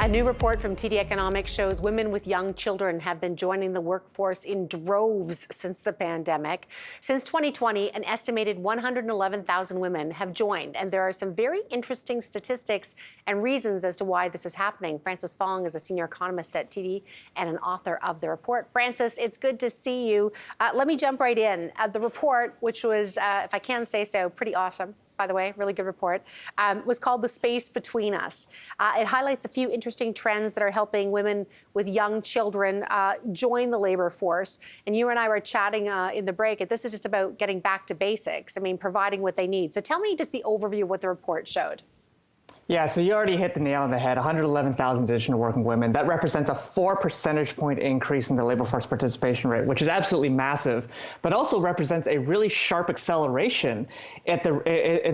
A new report from TD Economics shows women with young children have been joining the workforce in droves since the pandemic. Since 2020, an estimated 111,000 women have joined, and there are some very interesting statistics and reasons as to why this is happening. Frances Fong is a senior economist at TD and an author of the report. Frances, it's good to see you. Let me jump right in. The report, which was, if I can say so, pretty awesome, by the way, really good report, was called The Space Between Us. It highlights a few interesting trends that are helping women with young children join the labor force. And you and I were chatting in the break, and this is just about getting back to basics. I mean, providing what they need. So tell me just the overview of what the report showed. Yeah, so you already hit the nail on the head. 111,000 additional working women. That represents a 4 percentage point increase in the labor force participation rate, which is absolutely massive, but also represents a really sharp acceleration in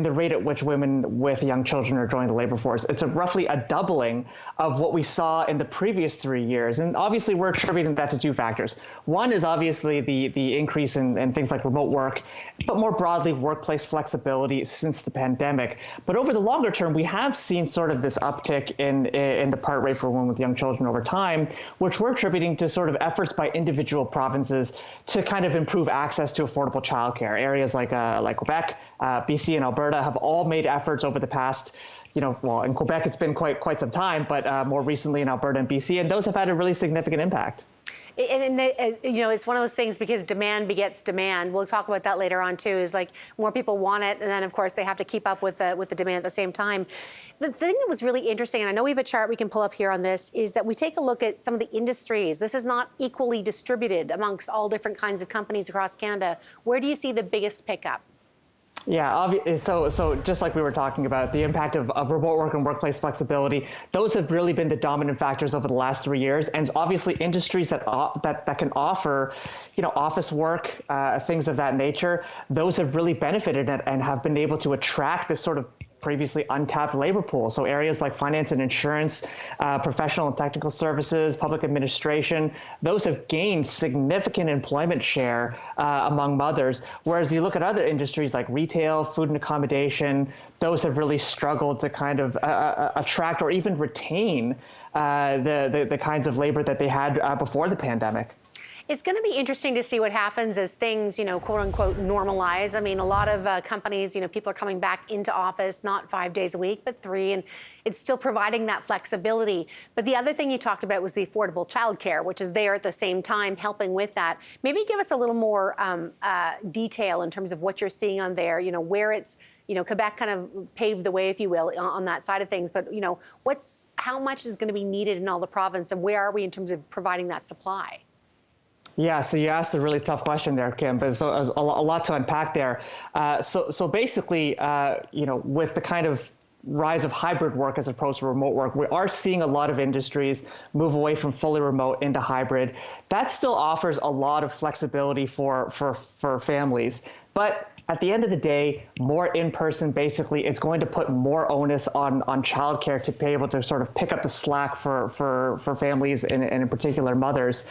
the rate at which women with young children are joining the labor force. It's roughly a doubling of what we saw in the previous 3 years. And obviously, we're attributing that to two factors. One is obviously the increase in things like remote work, but more broadly, workplace flexibility since the pandemic. But over the longer term, we have seen sort of this uptick in the part rate for women with young children over time, which we're attributing to sort of efforts by individual provinces to kind of improve access to affordable childcare. Areas like Quebec, BC, and Alberta have all made efforts over the past, well, in Quebec it's been quite some time, but more recently in Alberta and BC, and those have had a really significant impact. And it's one of those things because demand begets demand. We'll talk about that later on too. Is like more people want it, and then of course they have to keep up with the demand at the same time. The thing that was really interesting, and I know we have a chart we can pull up here on this, is that we take a look at some of the industries. This is not equally distributed amongst all different kinds of companies across Canada. Where do you see the biggest pickup? Yeah, so just like we were talking about, the impact of remote work and workplace flexibility, those have really been the dominant factors over the last 3 years. And obviously industries that can offer, office work, things of that nature, those have really benefited and have been able to attract this sort of previously untapped labor pool. So areas like finance and insurance, professional and technical services, public administration, those have gained significant employment share among mothers. Whereas you look at other industries like retail, food and accommodation, those have really struggled to kind of attract or even retain the kinds of labor that they had before the pandemic. It's going to be interesting to see what happens as things, quote unquote, normalize. I mean, a lot of companies, people are coming back into office, not 5 days a week, but 3, and it's still providing that flexibility. But the other thing you talked about was the affordable childcare, which is there at the same time helping with that. Maybe give us a little more detail in terms of what you're seeing on there, where it's, Quebec kind of paved the way, if you will, on that side of things. But, how much is going to be needed in all the province, and where are we in terms of providing that supply? Yeah, so you asked a really tough question there, Kim. There's a lot to unpack there. So basically, with the kind of rise of hybrid work as opposed to remote work, we are seeing a lot of industries move away from fully remote into hybrid. That still offers a lot of flexibility for families. But at the end of the day, more in-person, basically, it's going to put more onus on childcare to be able to sort of pick up the slack for families and in particular mothers.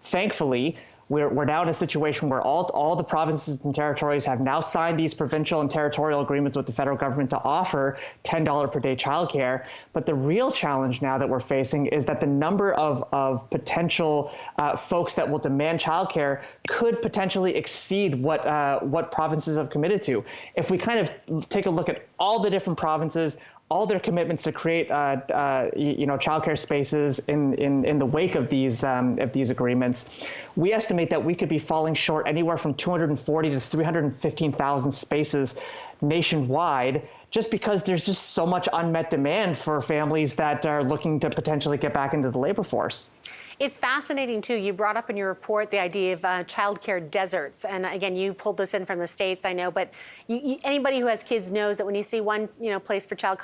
Thankfully, we're now in a situation where all the provinces and territories have now signed these provincial and territorial agreements with the federal government to offer $10 per day childcare. But the real challenge now that we're facing is that the number of potential folks that will demand childcare could potentially exceed what provinces have committed to. If we kind of take a look at all the different provinces, all their commitments to create, childcare spaces in the wake of these agreements, we estimate that we could be falling short anywhere from 240 to 315,000 spaces nationwide, just because there's just so much unmet demand for families that are looking to potentially get back into the labor force. It's fascinating, too. You brought up in your report the idea of childcare deserts. And again, you pulled this in from the States, I know. But anybody who has kids knows that when you see one place for chair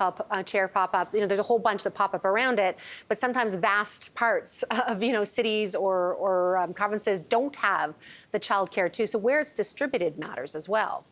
pop up, there's a whole bunch that pop up around it. But sometimes vast parts of cities or provinces don't have the childcare, too. So where it's distributed matters as well.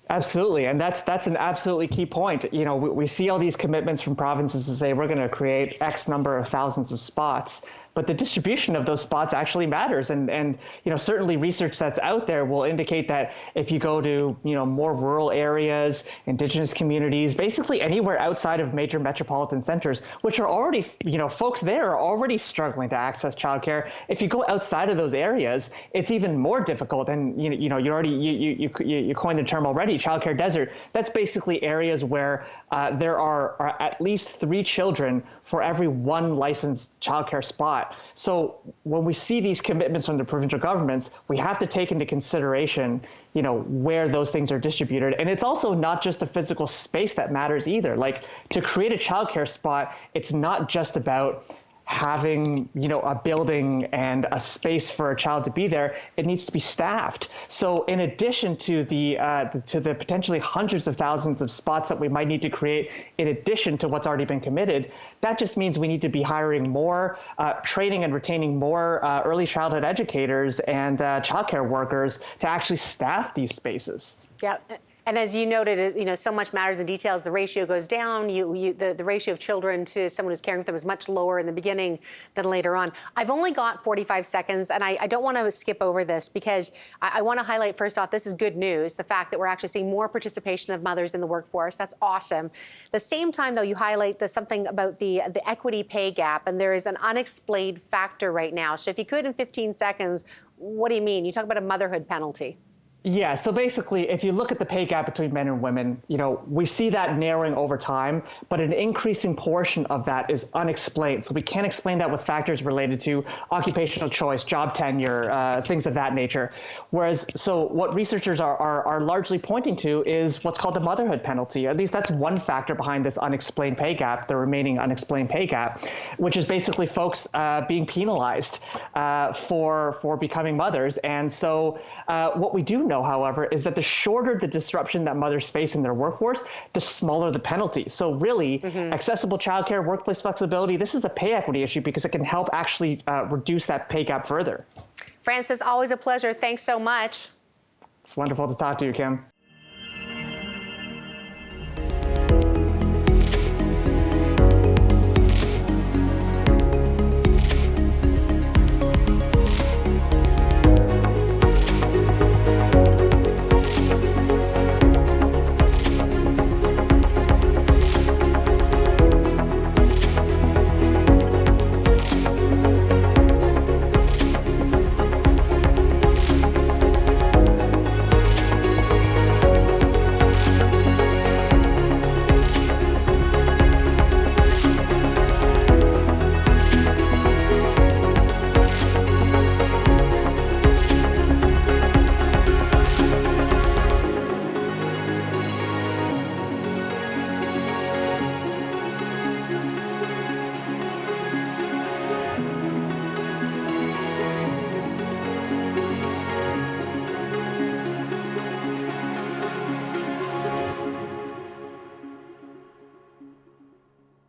Absolutely, and that's an absolutely key point. You know, we see all these commitments from provinces to say we're going to create X number of thousands of spots, but the distribution of those spots actually matters. And you know, certainly research that's out there will indicate that if you go to, you know, more rural areas, Indigenous communities, basically anywhere outside of major metropolitan centers, which are already, you know, folks there are already struggling to access childcare. If you go outside of those areas, it's even more difficult. And you know, you coined the term already, childcare desert. That's basically areas where there are at least 3 children for every 1 licensed childcare spot. So when we see these commitments from the provincial governments, we have to take into consideration, you know, where those things are distributed. And it's also not just the physical space that matters either. Like, to create a childcare spot, it's not just about having, you know, a building and a space for a child to be there. It needs to be staffed. So in addition to the potentially hundreds of thousands of spots that we might need to create, in addition to what's already been committed, that just means we need to be hiring more, training and retaining more early childhood educators and childcare workers to actually staff these spaces. Yeah. And as you noted, you know, so much matters in details. The ratio goes down. The ratio of children to someone who's caring for them is much lower in the beginning than later on. I've only got 45 seconds, and I don't want to skip over this because I want to highlight, first off, this is good news, the fact that we're actually seeing more participation of mothers in the workforce. That's awesome. At the same time, though, you highlight something about the equity pay gap, and there is an unexplained factor right now. So if you could, in 15 seconds, what do you mean? You talk about a motherhood penalty. Yeah, so basically, if you look at the pay gap between men and women, you know, we see that narrowing over time, but an increasing portion of that is unexplained. So we can't explain that with factors related to occupational choice, job tenure, things of that nature. Whereas, so what researchers are largely pointing to is what's called the motherhood penalty. At least that's one factor behind this unexplained pay gap, the remaining unexplained pay gap, which is basically folks being penalized for becoming mothers. And so what we do know, however, is that the shorter the disruption that mothers face in their workforce, the smaller the penalty. So really, accessible childcare, workplace flexibility, this is a pay equity issue because it can help actually reduce that pay gap further. Francis, always a pleasure. Thanks so much. It's wonderful to talk to you, Kim.